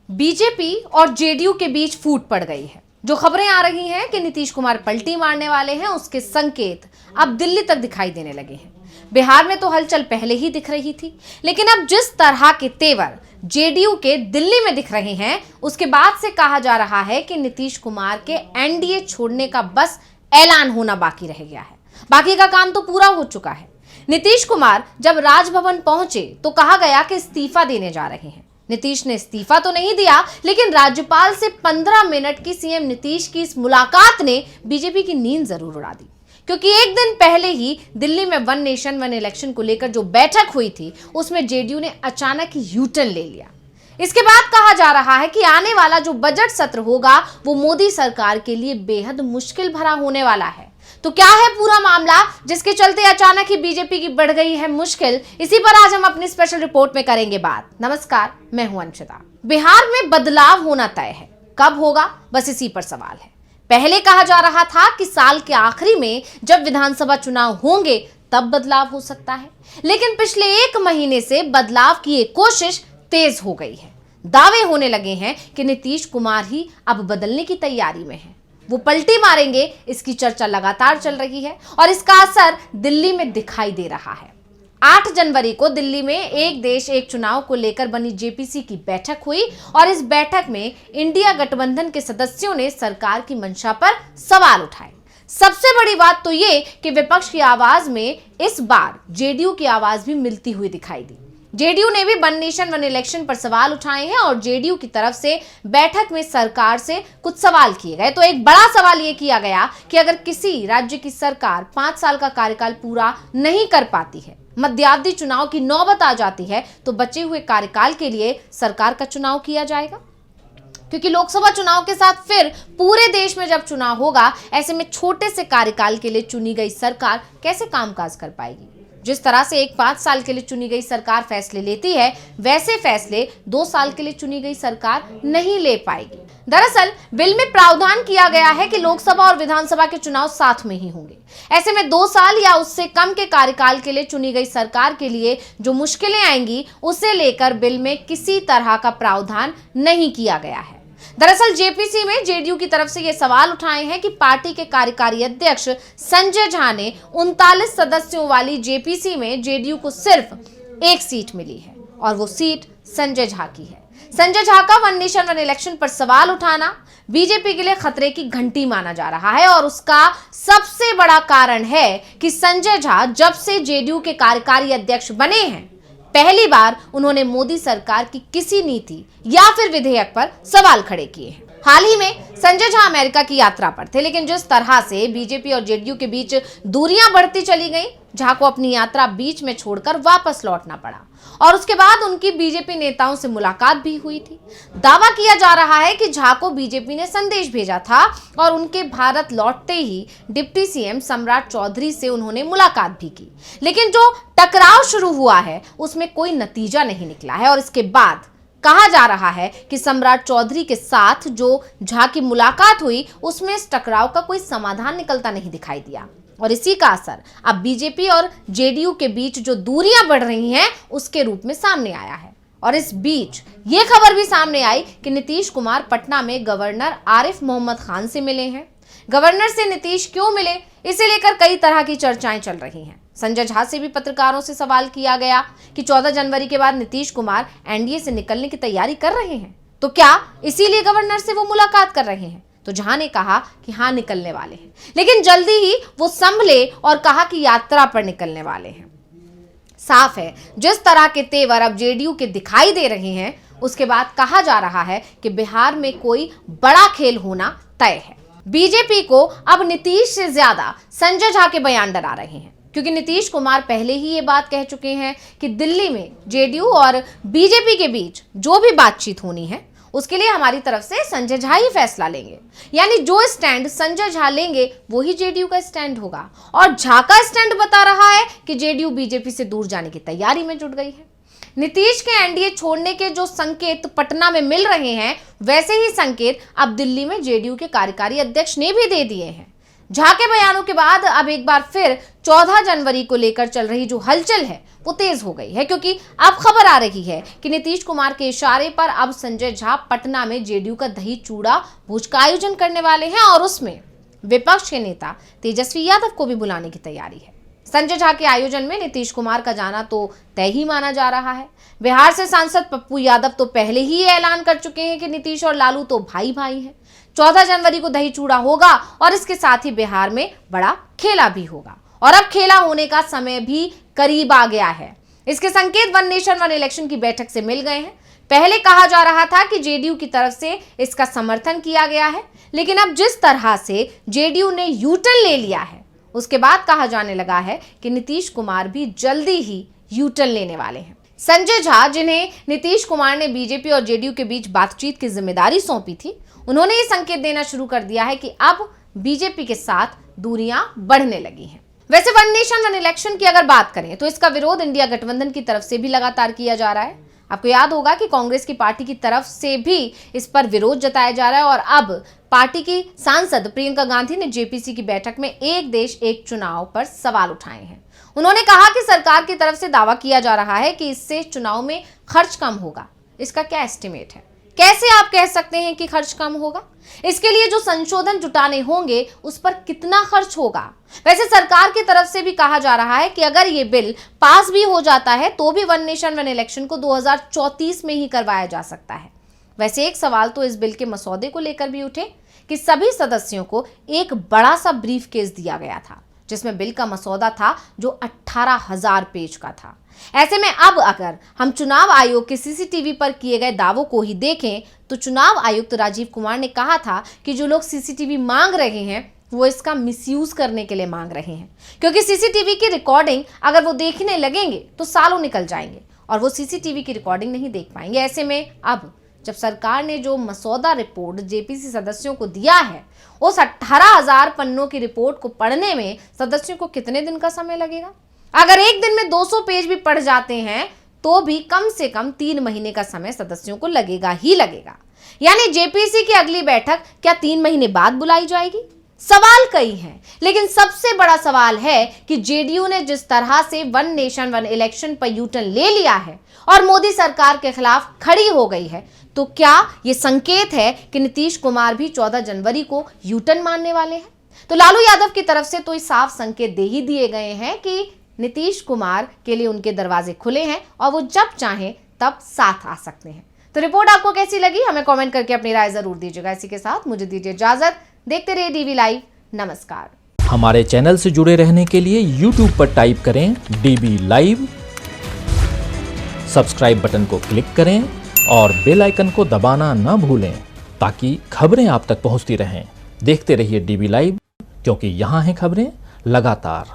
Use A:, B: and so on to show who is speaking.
A: BJP और JDU के बीच फूट पड़ गई है। जो खबरें आ रही हैं कि नीतीश कुमार पलटी मारने वाले हैं, उसके संकेत अब दिल्ली तक दिखाई देने लगे हैं। बिहार में तो हलचल पहले ही दिख रही थी, लेकिन अब जिस तरह के तेवर जेडीयू के दिल्ली में दिख रहे हैं, उसके बाद से कहा जा रहा है कि नीतीश कुमार के एनडीए छोड़ने का बस ऐलान होना बाकी रह गया है। बाकी का काम तो पूरा हो चुका है। नीतीश कुमार जब राजभवन पहुंचे तो कहा गया कि इस्तीफा देने जा रहे हैं। नीतीश ने इस्तीफा तो नहीं दिया, लेकिन राज्यपाल से 15 मिनट की सीएम नीतीश की इस मुलाकात ने बीजेपी की नींद जरूर उड़ा दी, क्योंकि एक दिन पहले ही दिल्ली में वन नेशन वन इलेक्शन को लेकर जो बैठक हुई थी, उसमें जेडीयू ने अचानक ही यू टर्न ले लिया। इसके बाद कहा जा रहा है कि आने वाला जो बजट सत्र होगा वो मोदी सरकार के लिए बेहद मुश्किल भरा होने वाला है। तो क्या है पूरा मामला जिसके चलते अचानक ही बीजेपी की बढ़ गई है मुश्किल, इसी पर आज हम अपनी स्पेशल रिपोर्ट में करेंगे बात। नमस्कार, मैं हूं अंशिता। बिहार में बदलाव होना तय है, कब होगा बस इसी पर सवाल है। पहले कहा जा रहा था कि साल के आखिरी में जब विधानसभा चुनाव होंगे तब बदलाव हो सकता है, लेकिन पिछले 1 महीने से बदलाव की एक कोशिश तेज हो गई है। दावे होने लगे हैं कि नीतीश कुमार ही अब बदलने की तैयारी में है, वो पलटी मारेंगे। इसकी चर्चा लगातार चल रही है और इसका असर दिल्ली में दिखाई दे रहा है। 8 जनवरी को दिल्ली में एक देश एक चुनाव को लेकर बनी जेपीसी की बैठक हुई और इस बैठक में इंडिया गठबंधन के सदस्यों ने सरकार की मंशा पर सवाल उठाए। सबसे बड़ी बात तो ये कि विपक्ष की आवाज में इस बार जेडीयू की आवाज भी मिलती हुई दिखाई दी। जेडीयू ने भी वन नेशन वन इलेक्शन पर सवाल उठाए हैं और जेडीयू की तरफ से बैठक में सरकार से कुछ सवाल किए गए। तो एक बड़ा सवाल यह किया गया कि अगर किसी राज्य की सरकार 5 साल का कार्यकाल पूरा नहीं कर पाती है, मध्यावधि चुनाव की नौबत आ जाती है, तो बचे हुए कार्यकाल के लिए सरकार का चुनाव किया जाएगा। क्योंकि लोकसभा चुनाव के साथ फिर पूरे देश में जब चुनाव होगा, ऐसे में छोटे से कार्यकाल के लिए चुनी गई सरकार कैसे कामकाज कर पाएगी। जिस तरह से एक 5 साल के लिए चुनी गई सरकार फैसले लेती है, वैसे फैसले 2 साल के लिए चुनी गई सरकार नहीं ले पाएगी। दरअसल बिल में प्रावधान किया गया है कि लोकसभा और विधानसभा के चुनाव साथ में ही होंगे। ऐसे में 2 साल या उससे कम के कार्यकाल के लिए चुनी गई सरकार के लिए जो मुश्किलें आएंगी, उसे लेकर बिल में किसी तरह का प्रावधान नहीं किया गया है। दरअसल जेपीसी में जेडीयू की तरफ से ये सवाल उठाए हैं कि पार्टी के कार्यकारी अध्यक्ष संजय झा ने 39 सदस्यों वाली जेपीसी में जेडीयू को सिर्फ 1 सीट मिली है और वो सीट संजय झा की है। संजय झा का वन नेशन वन इलेक्शन पर सवाल उठाना बीजेपी के लिए खतरे की घंटी माना जा रहा है और उसका सबसे बड़ा कारण है कि संजय झा जब से जेडीयू के कार्यकारी अध्यक्ष बने हैं, पहली बार उन्होंने मोदी सरकार की किसी नीति या फिर विधेयक पर सवाल खड़े किए हैं। हाल ही में संजय झा अमेरिका की यात्रा पर थे, लेकिन जिस तरह से बीजेपी और जेडीयू के बीच दूरियां बढ़ती चली गईं, झा को अपनी यात्रा बीच में छोड़कर वापस लौटना पड़ा और उसके बाद उनकी बीजेपी नेताओं से मुलाकात भी हुई थी। दावा किया जा रहा है कि झा को बीजेपी ने संदेश भेजा था और उनके भारत लौटते ही डिप्टी सीएम सम्राट चौधरी से उन्होंने मुलाकात भी की, लेकिन जो टकराव शुरू हुआ है उसमें कोई नतीजा नहीं निकला है और इसके बाद कहा जा रहा है कि सम्राट चौधरी के साथ जो झा की मुलाकात हुई, उसमें इस टकराव का कोई समाधान निकलता नहीं दिखाई दिया और इसी का असर अब बीजेपी और जेडीयू के बीच जो दूरियां बढ़ रही हैं, उसके रूप में सामने आया है। और इस बीच ये खबर भी सामने आई कि नीतीश कुमार पटना में गवर्नर आरिफ मोहम्मद खान से मिले हैं। गवर्नर से नीतीश क्यों मिले, इसे लेकर कई तरह की चर्चाएं चल रही हैं। संजय झा से भी पत्रकारों से सवाल किया गया कि 14 जनवरी के बाद नीतीश कुमार एनडीए से निकलने की तैयारी कर रहे हैं, तो क्या इसीलिए गवर्नर से वो मुलाकात कर रहे हैं। तो झा ने कहा कि हाँ, निकलने वाले हैं, लेकिन जल्दी ही वो संभले और कहा कि यात्रा पर निकलने वाले हैं। साफ है, जिस तरह के तेवर अब जेडीयू के दिखाई दे रहे हैं, उसके बाद कहा जा रहा है कि बिहार में कोई बड़ा खेल होना तय है। बीजेपी को अब नीतीश से ज्यादा संजय झा के बयान डरा रहे हैं, क्योंकि नीतीश कुमार पहले ही ये बात कह चुके हैं कि दिल्ली में जेडीयू और बीजेपी के बीच जो भी बातचीत होनी है, उसके लिए हमारी तरफ से संजय झा ही फैसला लेंगे। यानी जो स्टैंड संजय झा लेंगे वही जेडीयू का स्टैंड होगा और झा का स्टैंड बता रहा है कि जेडीयू बीजेपी से दूर जाने की तैयारी में जुट गई है। नीतीश के एनडीए छोड़ने के जो संकेत पटना में मिल रहे हैं, वैसे ही संकेत अब दिल्ली में जेडीयू के कार्यकारी अध्यक्ष ने भी दे दिए हैं। झा के बयानों के बाद अब एक बार फिर 14 जनवरी को लेकर चल रही जो हलचल है वो तेज हो गई है, क्योंकि अब खबर आ रही है कि नीतीश कुमार के इशारे पर अब संजय झा पटना में जेडीयू का दही चूड़ा भोज का आयोजन करने वाले हैं और उसमें विपक्ष के नेता तेजस्वी यादव को भी बुलाने की तैयारी है। संजय झा के आयोजन में नीतीश कुमार का जाना तो तय ही माना जा रहा है। बिहार से सांसद पप्पू यादव तो पहले ही ये ऐलान कर चुके हैं कि नीतीश और लालू तो भाई भाई हैं। 14 जनवरी को दही चूड़ा होगा और इसके साथ ही बिहार में बड़ा खेला भी होगा और अब खेला होने का समय भी करीब आ गया है। इसके संकेत वन नेशन वन इलेक्शन की बैठक से मिल गए हैं। पहले कहा जा रहा था कि जेडीयू की तरफ से इसका समर्थन किया गया है, लेकिन अब जिस तरह से जेडीयू ने यूटर्न ले लिया है उसके बाद कहा जाने लगा है कि नीतीश कुमार भी जल्दी ही यूटर्न लेने वाले हैं। संजय झा, जिन्हें नीतीश कुमार ने बीजेपी और जेडीयू के बीच बातचीत की जिम्मेदारी सौंपी थी, उन्होंने ये संकेत देना शुरू कर दिया है कि अब बीजेपी के साथ दूरियां बढ़ने लगी हैं। वैसे वन नेशन वन इलेक्शन की अगर बात करें तो इसका विरोध इंडिया गठबंधन की तरफ से भी लगातार किया जा रहा है। आपको याद होगा कि कांग्रेस की पार्टी की तरफ से भी इस पर विरोध जताया जा रहा है और अब पार्टी की सांसद प्रियंका गांधी ने जेपीसी की बैठक में एक देश एक चुनाव पर सवाल उठाए हैं। उन्होंने कहा कि सरकार की तरफ से दावा किया जा रहा है कि इससे चुनाव में खर्च कम होगा। इसका क्या एस्टिमेट है? कैसे आप कह सकते हैं कि खर्च कम होगा? इसके लिए जो संशोधन जुटाने होंगे उस पर कितना खर्च होगा? वैसे सरकार की तरफ से भी कहा जा रहा है कि अगर ये बिल पास भी हो जाता है तो भी वन नेशन वन इलेक्शन को 2034 में ही करवाया जा सकता है। वैसे एक सवाल तो इस बिल के मसौदे को लेकर भी उठे कि सभी सदस्यों को एक बड़ा सा ब्रीफ केस दिया गया था जिसमें बिल का मसौदा था जो 18,000 पेज का था। ऐसे में अब अगर हम चुनाव आयोग के सीसीटीवी पर किए गए दावों को ही देखें तो चुनाव आयुक्त राजीव कुमार ने कहा था कि जो लोग सीसीटीवी मांग रहे हैं वो इसका मिसयूज करने के लिए मांग रहे हैं, क्योंकि सीसीटीवी की रिकॉर्डिंग अगर वो देखने लगेंगे तो सालों निकल जाएंगे और वो सीसीटीवी की रिकॉर्डिंग नहीं देख पाएंगे। ऐसे में अब जब सरकार ने जो मसौदा रिपोर्ट जेपीसी सदस्यों को दिया है उस 18,000 पन्नों की रिपोर्ट को पढ़ने में सदस्यों को कितने दिन का समय लगेगा? अगर एक दिन में 200 पेज भी पढ़ जाते हैं तो भी कम से कम 3 महीने का समय सदस्यों को लगेगा ही लगेगा। यानी जेपीसी की अगली बैठक क्या 3 महीने बाद बुलाई जाएगी? सवाल कई हैं, लेकिन सबसे बड़ा सवाल है कि जेडीयू ने जिस तरह से वन नेशन वन इलेक्शन पर यूटर्न ले लिया है और मोदी सरकार के खिलाफ खड़ी हो गई है, तो क्या ये संकेत है कि नीतीश कुमार भी 14 जनवरी को यूटर्न मानने वाले हैं? तो लालू यादव की तरफ से तो साफ संकेत दे ही दिए गए हैं कि नीतीश कुमार के लिए उनके दरवाजे खुले हैं और वो जब चाहें तब साथ आ सकते हैं। तो रिपोर्ट आपको कैसी लगी हमें कमेंट करके अपनी राय जरूर दीजिएगा। इसी के साथ मुझे दीजिए इजाजत। देखते रहिए डीवी लाइव। नमस्कार।
B: हमारे चैनल से जुड़े रहने के लिए YouTube पर टाइप करें डीवी लाइव, सब्सक्राइब बटन को क्लिक करें और बेल आइकन को दबाना न भूलें ताकि खबरें आप तक पहुंचती रहें। देखते रहिए डीवी लाइव, क्योंकि यहाँ हैं खबरें लगातार।